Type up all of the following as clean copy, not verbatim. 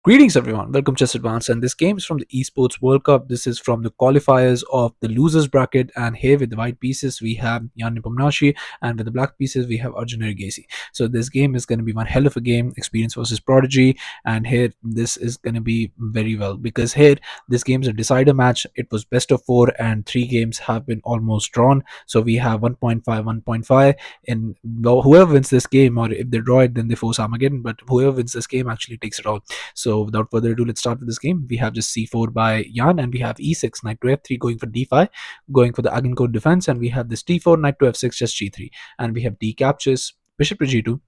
Greetings everyone, welcome to Chess Advance, and this game is from the Esports World Cup. This is from the qualifiers of the losers bracket, and here with the white pieces we have Ian Nepomniachtchi, and with the black pieces we have Arjun Erigaisi. So this game is going to be one hell of a game, experience versus prodigy, and here this is going to be very well because here this game is a decider match. It was best of 4 and 3 games have been almost drawn. So we have 1.5, 1.5, and whoever wins this game, or if they draw it then they force Armageddon, but whoever wins this game actually takes it all. So without further ado, let's start with this game. We have just c4 by Jan, and we have e6, knight to f3, going for d5, going for the Agincourt defense, and we have this d4, knight to f6, just g3, and we have d captures, bishop to g2.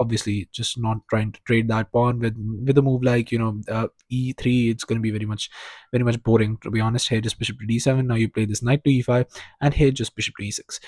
Obviously, just not trying to trade that pawn with a move like e3. It's going to be very much boring, to be honest. Here just bishop to d7. Now you play this knight to e5, and here just bishop to e6.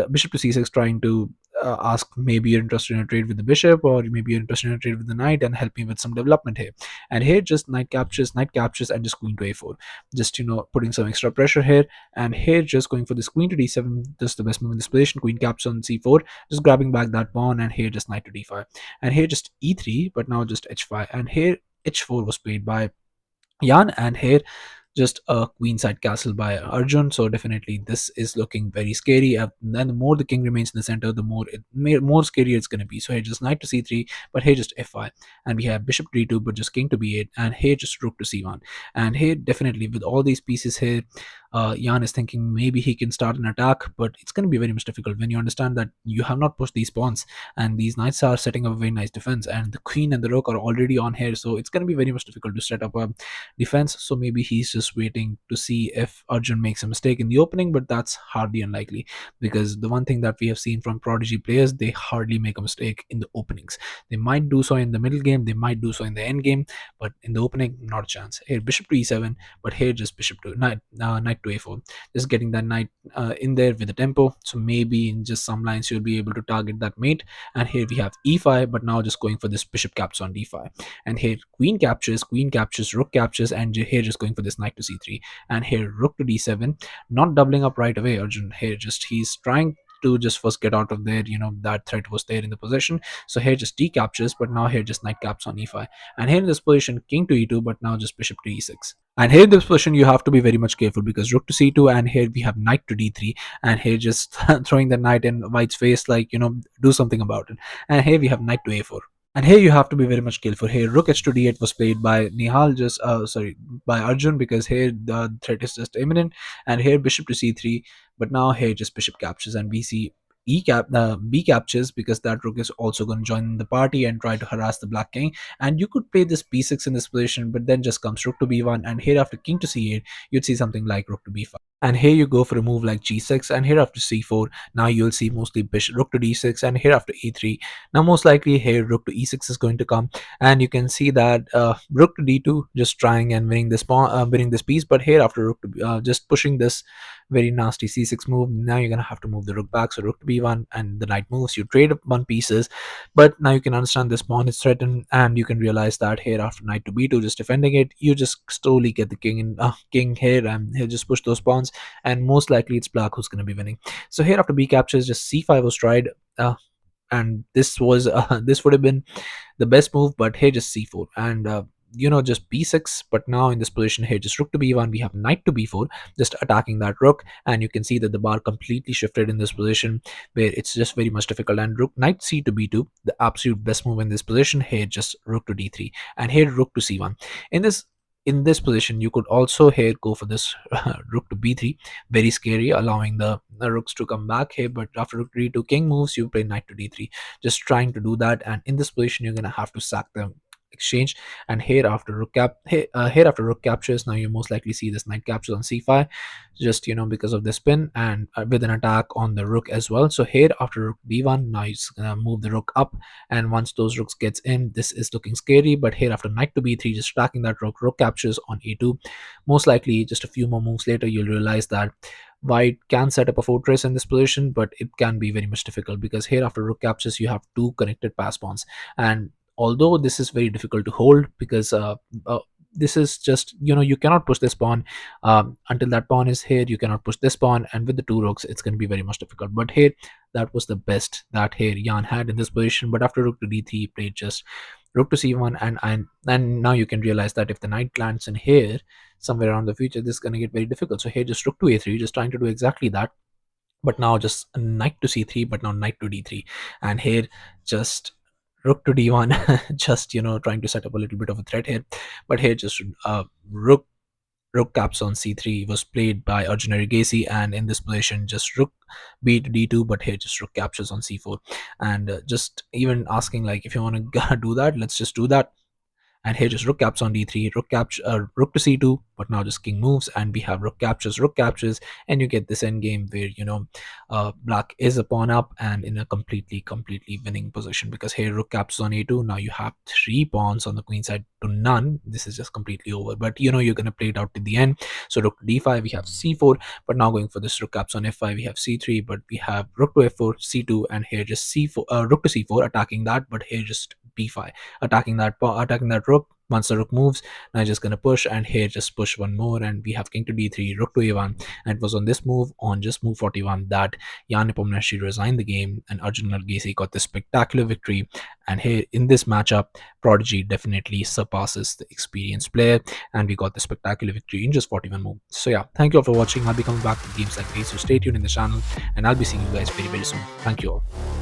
Bishop to c6, trying to ask maybe you're interested in a trade with the bishop, or maybe you're interested in a trade with the knight, and help me with some development here. And here just knight captures, and just queen to a4, just putting some extra pressure here. And here just going for this queen to d7, just the best move in this position. Queen captures on c4, just grabbing back that pawn, and here just knight to d5, and here just e3, but now just h5, and here h4 was played by Jan, and here just a queenside castle by Arjun. So definitely this is looking very scary. Then the more the king remains in the center, the more scary it's going to be. So here just knight to c3, but here just f5, and we have bishop to d2, but just king to b8, and here just rook to c1. And here definitely with all these pieces here, Jan is thinking maybe he can start an attack, but it's going to be very much difficult when you understand that you have not pushed these pawns, and these knights are setting up a very nice defense, and the queen and the rook are already on here. So it's going to be very much difficult to set up a defense. So maybe he's just waiting to see if Arjun makes a mistake in the opening, but that's hardly unlikely, because the one thing that we have seen from prodigy players, they hardly make a mistake in the openings. They might do so in the middle game, they might do so in the end game, but in the opening, not a chance. Here bishop to e7, but here just bishop to knight to a4, just getting that knight in there with the tempo. So maybe in just some lines you'll be able to target that mate. And here we have e5, but now just going for this bishop captures on d5, and here queen captures, rook captures, and here just going for this knight to c3, and here rook to d7, not doubling up right away. Arjun here just he's trying to just first get out of there. That threat was there in the position. So here just d captures, but now here just knight caps on e5, and here in this position king to e2, but now just bishop to e6. And here in this position you have to be very much careful, because rook to c2, and here we have knight to d3, and here just throwing the knight in white's face, like do something about it. And here we have knight to a4. And here you have to be very much careful. Here rook h to d8 was played by Nihal, just by Arjun, because here the threat is just imminent. And here bishop to c3, but now here just bishop captures, and we see b captures, because that rook is also going to join the party and try to harass the black king. And you could play this b6 in this position, but then just comes rook to b1, and here after king to c8 you'd see something like rook to b5. And here you go for a move like g6, and here after c4 now you'll see mostly bishop rook to d6, and here after e3 now most likely here rook to e6 is going to come. And you can see that rook to d2, just trying and winning this pawn, winning this piece. But here after rook to just pushing this very nasty c6 move, now you're gonna have to move the rook back. So rook to b1, and the knight moves, you trade up one pieces, but now you can understand this pawn is threatened, and you can realize that here after knight to b2, just defending it, you just slowly get the king here, and he'll just push those pawns, and most likely it's black who's going to be winning. So here after b captures, just c5 was tried, and this was this would have been the best move, but here just c4, and just b6. But now in this position here just rook to b1, we have knight to b4, just attacking that rook, and you can see that the bar completely shifted in this position, where it's just very much difficult. And rook knight c to b2, the absolute best move in this position. Here just rook to d3, and here rook to c1. In this position you could also here go for this rook to b3, very scary, allowing the rooks to come back here. But after rook to d2, king moves, you play knight to d3, just trying to do that. And in this position you're gonna have to sack the exchange. And here after here after rook captures, now you most likely see this knight captures on c5, just because of the spin, and with an attack on the rook as well. So here after rook b1, now you're just gonna move the rook up, and once those rooks gets in, this is looking scary. But here after knight to b3, just attacking that rook captures on e2. Most likely just a few more moves later you'll realize that white can set up a fortress in this position, but it can be very much difficult, because here after rook captures you have two connected pass pawns. And although this is very difficult to hold, because this is just you cannot push this pawn until that pawn is here. You cannot push this pawn, and with the two rooks it's going to be very much difficult. But here that was the best that here Jan had in this position. But after rook to d3 he played just rook to c1, and now you can realize that if the knight lands in here somewhere around the future, this is going to get very difficult. So here just rook to a3, just trying to do exactly that, but now just knight to c3, but now knight to d3, and here just rook to d1, just trying to set up a little bit of a threat here. But here just rook caps on c3 was played by Arjun Erigaisi, and in this position just rook b to d2, but here just rook captures on c4, and just even asking like, if you want to do that, let's just do that. And here just rook caps on d3, rook capture, rook to c2, but now just king moves, and we have rook captures, and you get this end game where black is a pawn up and in a completely winning position, because here rook captures on a2. Now you have 3 pawns on the queen side to none. This is just completely over, but you're gonna play it out to the end. So rook to d5, we have c4, but now going for this rook caps on f5, we have c3, but we have rook to f4, c2, and here just c4, rook to c4, attacking that, but here just b5, attacking that rook. Once the rook moves, now just gonna push, and here just push one more, and we have king to d3, rook to a1, and it was on this move, on just move 41, that Ian Nepomniachtchi resigned the game, and Arjun Erigaisi got this spectacular victory. And here in this matchup, Prodigy definitely surpasses the experienced player, and we got the spectacular victory in just 41 moves. So yeah, thank you all for watching. I'll be coming back with games like these, so stay tuned in the channel, and I'll be seeing you guys very soon. Thank you all.